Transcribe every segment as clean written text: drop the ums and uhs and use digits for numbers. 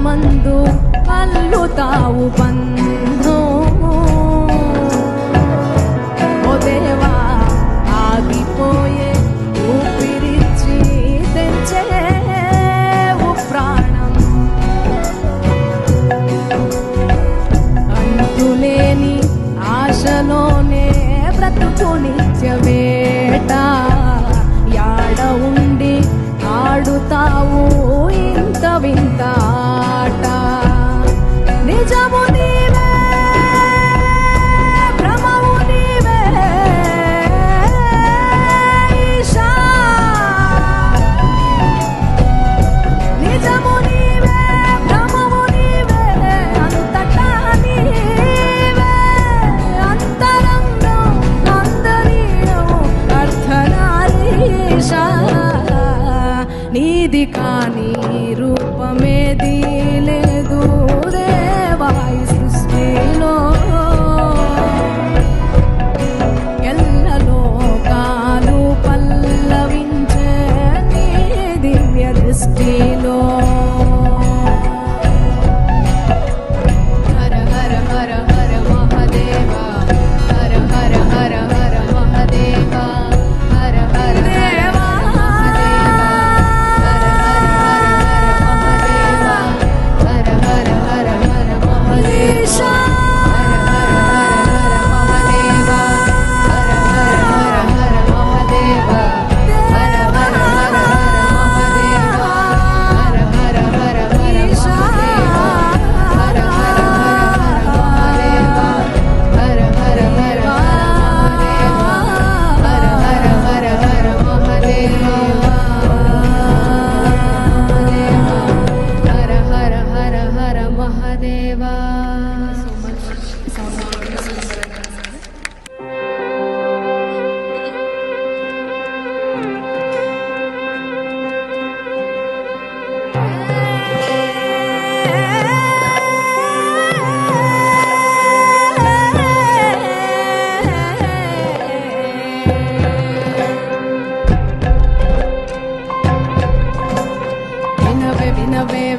మందు అల్లుతావు బంధం. ఓ దేవా ఆగిపోయే ఊపిరిచ్చి తెంచేవు ప్రాణం. అంతులేని ఆశలోనే బ్రతుకు నిత్యవేట. యాడ ఉండి ఆడుతావు ఇంత వింత ఆట. నిజము నీవే భ్రమము నీవే ఈశా. నిజము నీవే భ్రమము నీవే అంతటా నీవే. అంతరంగం అందనీయము అర్థనారీశా. నీది కాని రూపమేది లేదు దేవా ఈ సృష్టిలో. ఎల్లలోకాలు పల్లవించే నీ దివ్య దృష్టిలో. హర హర హర హర మహదేవ. హర హర హర హర మహదేవ. హర హర దేవా.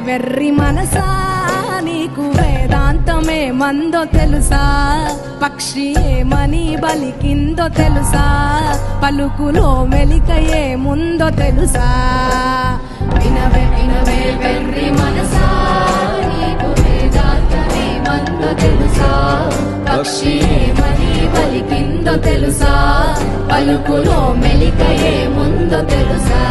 వెర్రి మనసా నీకు వేదాంతమే మందో తెలుసా. పక్షి ఏమని బలికిందో తెలుసా. పలుకులో మెలికయే ముందో తెలుసా. వినవే వినవే వెర్రి మనసా నీకు వేదాంతమే మందో తెలుసా. పక్షి ఏమని బలికిందో తెలుసా. పలుకులో మెలికయే ముందో తెలుసా.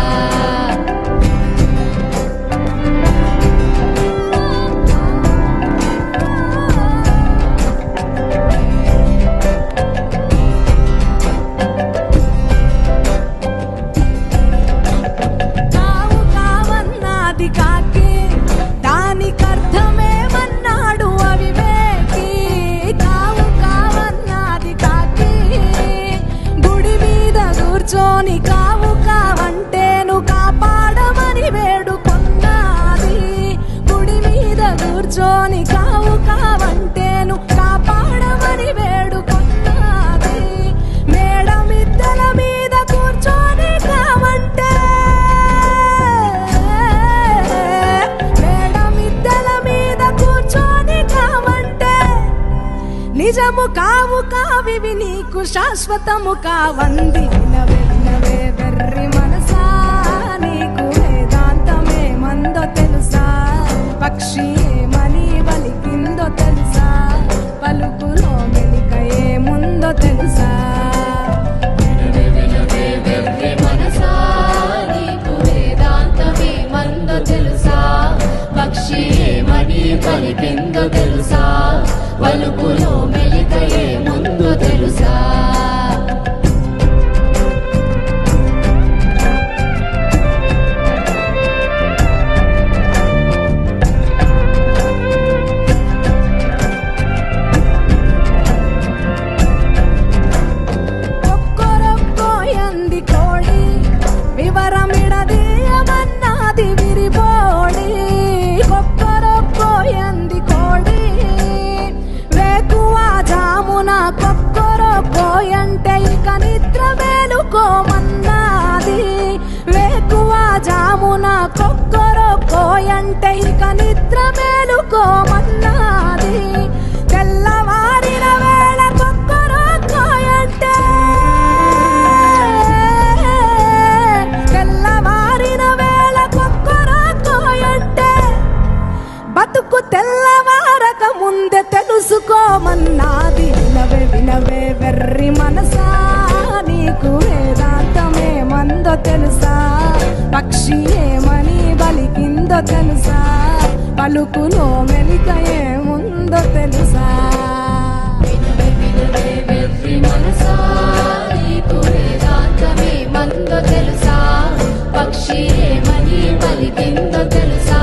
కావు కావంటేను కాపాడమని వేడుకొన్నది. గుడి మీద కూర్చొని కావు కావంటేను కాపాడమని వేడుకొన్నది. మేడ మిద్దెల మీద కూర్చొని కావంటే మేడ మిద్దెల మీద కూర్చొని కావంటే నిజము కావు కావివి నీకు శాశ్వతము కావంది. వినవే వెర్రి మనసా నీకు వేదాంతమే మందో తెలుసా. పక్షి ఏమని బలికిందో తెలుసా. పలుకులో మెలికయే ముందో తెలుసా. వినవే వెర్రి మనసా నీకు వేదాంతమే మందో తెలుసా. పక్షి ఏమని బలికిందో తెలుసా. పలుకులో మెలికయే ముందో తెలుసా. వివరమిడదీయమన్నది విరిబోడి. కొక్కరొక్కోయంది కోడి వేకువ జామున. కొక్కరొక్కోయంటే ఇక నిద్ర మేలుకోమన్నది. వేకువ జామున కొక్కరొక్కోయంటే ఇక నిద్ర తెల్లవారక ముందే తెలుసుకోమన్నాది. వినవే వినవే వెర్రి మనసా, నీకు వేదాంతమేమందో తెలుసా? పక్షి ఏమని బలికిందో తెలుసా? పలుకులో మెలిక ఏముందో తెలుసా? వినవే వినవే వెర్రి మనసా, నీకు వేదాంతమేమందో తెలుసా? పక్షి ఏమని పలికిందో తెలుసా?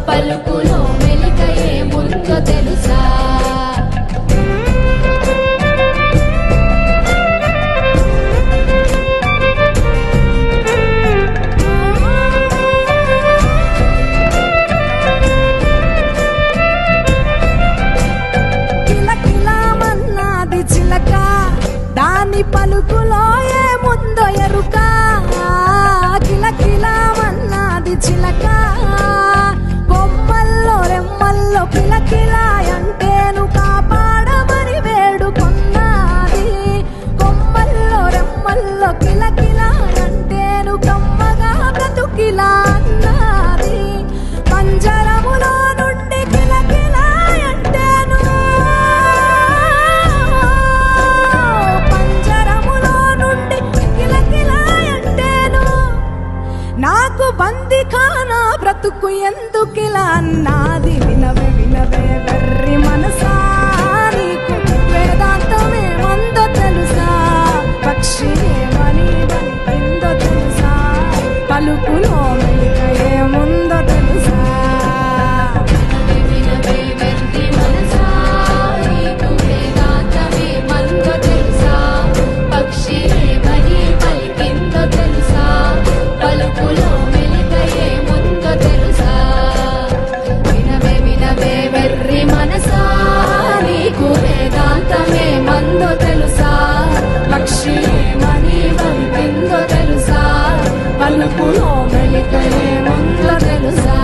పలుకులో మెలిక ఏముందో తెలుసా? కిలకిలామన్నది చిలక, దాని పలుకులో ఏముందో ఎరుక? కిలకిలామన్నది చిలక, కొమ్మల్లో రెమ్మల్లో కిలకిలా అంటేను కాపాడమని వేడుకొన్నది. కొమ్మల్లో రెమ్మల్లో కిలకిలా అంటేను కమ్మగా బ్రతుకిలా అన్నది. పంజరములో నుండి కిలకిలా అంటేను, పంజరములో నుండి కిలకిలా అంటేను, నాకు బందిఖానా బ్రతుకు ఎందుకిలా అన్నాది. వినవే వినవే వెర్రి మనసా, నీకు వేదాంతమేమందో తెలుసా? పక్షి ఏమని బలికిందో తెలుసా? పలుకులో మెలిక ఏముందో తెలుసా? వినవే వెర్రి మనసా, నీకు వేదాంతమేమందో తెలుసా? పక్షి ఏమని పలికిందో తెలుసా? పలుకులో మెలిక ఏముందో తెలుసా? వినవే వినవే వెర్రి మనసా, నీకు వేదాంతమేమందో తెలుసా? పక్షి ఏమని పలికిందో తెలుసా? పలుకులో మెలిక ఏముందో తెలుసా?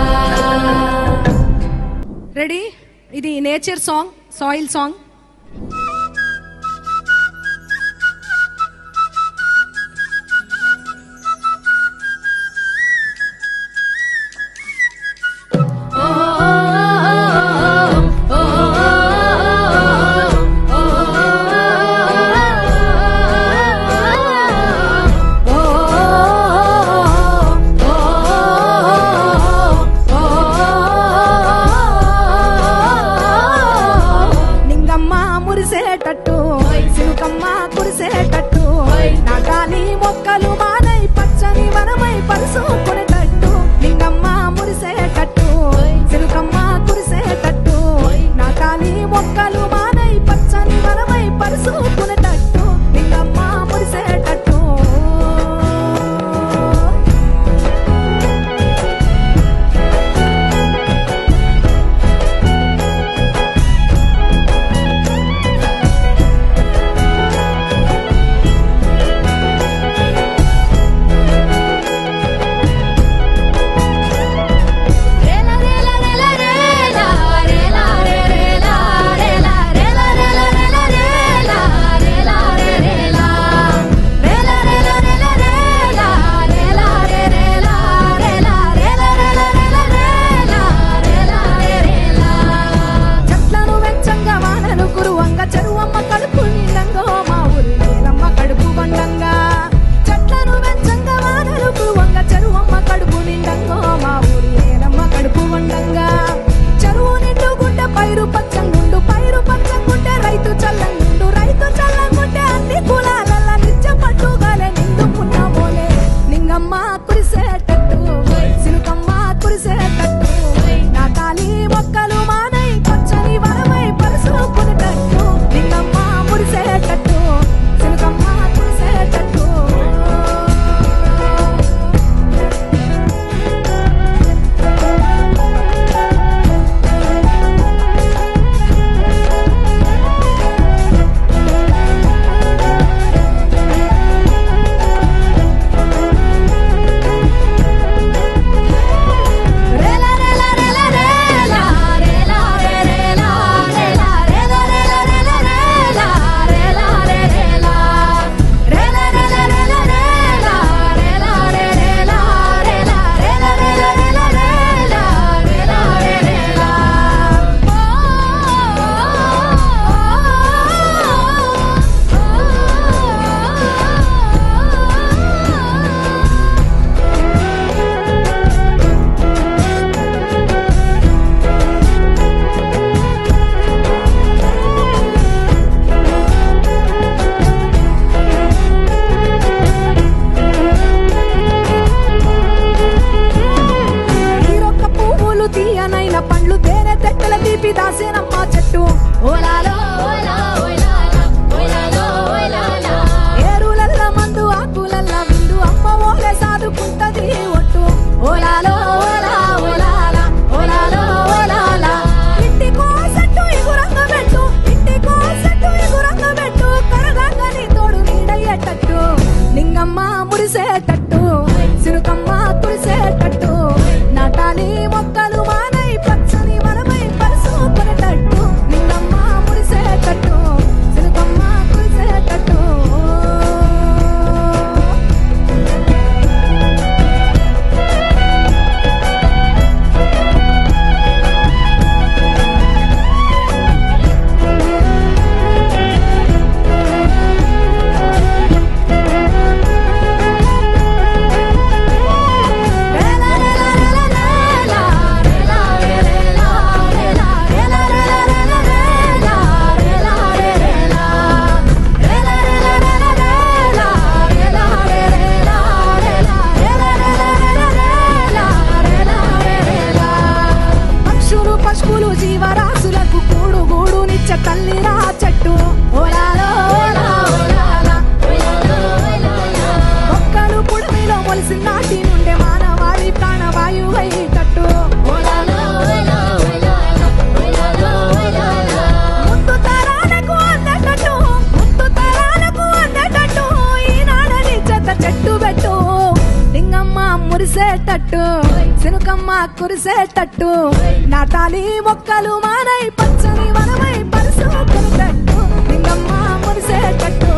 రెడీ? ఇది నేచర్ సాంగ్, సాయిల్ సాంగ్. తీయనైన పండ్లు తేనె తెట్టెల తీపి దాసేనమ్మ చెట్టు ఓలాలో ఏరులల్ల మందు ఆకులల్ల విందు అమ్మ ఓలే సాదుకుంటది ఒట్టు ఓలాలో ఓలాలా ఇంటికో సట్టు ఎగురంగ పెట్టు ఇంటికో సట్టు ఎగురంగ పెట్టు కరగంగని తోడు నీడయ్యేటట్టు నింగమ్మ మురిసేటట్టు సినుకమ్మ కురిసేటట్టు నాటాలి మొక్కలు మానై పచ్చని వనమై పరుసుకునేటట్టు నింగమ్మ మురిసేటట్టు సినుకమ్మ కురిసేటట్టు పక్షులు పశువులు జీవరాశులకు కూడు గూడు నిచ్చ తల్లిరా చెట్టు ఓలాలో మొక్కలు పుడమిలో మొలిసి నాటి నుండే మానవాళి ప్రాణవాయువై తట్టు ముందు తరాలకు అందేటట్టు ఈనాడని చెత్త చెట్టు పెట్టు లింగమ్మ మురిసేటట్టు సినుకమ్మ కురిసేటట్టు నాటాలి మొక్కలు మానై పచ్చని వనమై పరుసుకునేటట్టు లింగమ్మ మురిసేటట్టు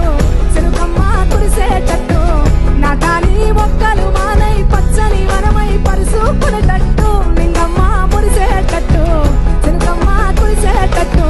సినుకమ్మ కురిసేటట్టు నాటాలి మొక్కలు మానై పచ్చని వనమై పరుసుకునేటట్టు లింగమ్మ మురిసేటట్టు సినుకమ్మ కురిసేటట్టు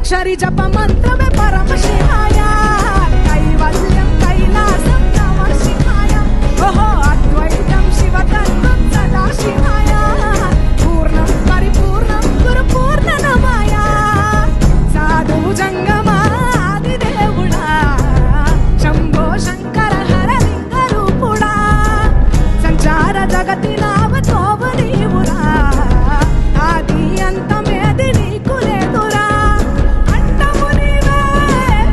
పంచాక్షరి జప మంత్రమే పరమ శివాయ కైవల్యం కైలాసం నమ శివాయ ఓహో అద్వైతం శివతత్వం సదా శివాయ పూర్ణం పరిపూర్ణం గురు పూర్ణనమాయ సాధు జంగమా ఆదిదేవుడా శంభో శంకర హర లింగ రూపుడా సంచార జగతిలావతోవ నీవురా ఆది అంతమేది నీకు లేదురా అండము నీవే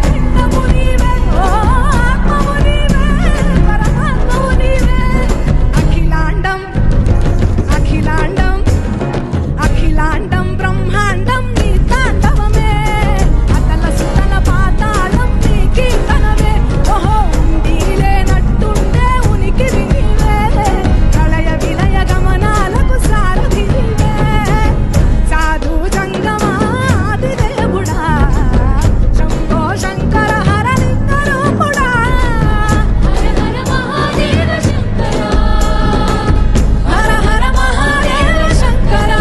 పిండము నీవే ఓ ఆత్మము నీవే పరమాత్మము నీవే అఖిలాండం అఖిలాండం అఖిలాండం బ్రహ్మాండం నీ తాండవమే అతల సుతల పాతాళం నీ కీర్తనమే ఓహో ఉండి లేనట్టుండే ఉనికి నీవే ప్రళయ విలయ గమనాలకు సారథి నీవే సాధు జంగమా ఆదిదేవుడా శంభో శంకర హర లింగ రూపుడా హర హర మహాదేవ శంకర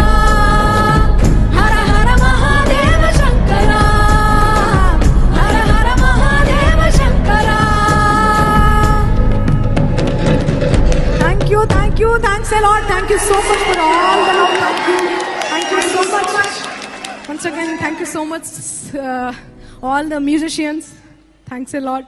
హర హర మహాదేవ శంకర హర హర Mahadeva Shankara Thank you, thanks a lot. Thank you so much for all the love. Thank you so much. Once again, thank you so much, all the musicians. Thanks a lot.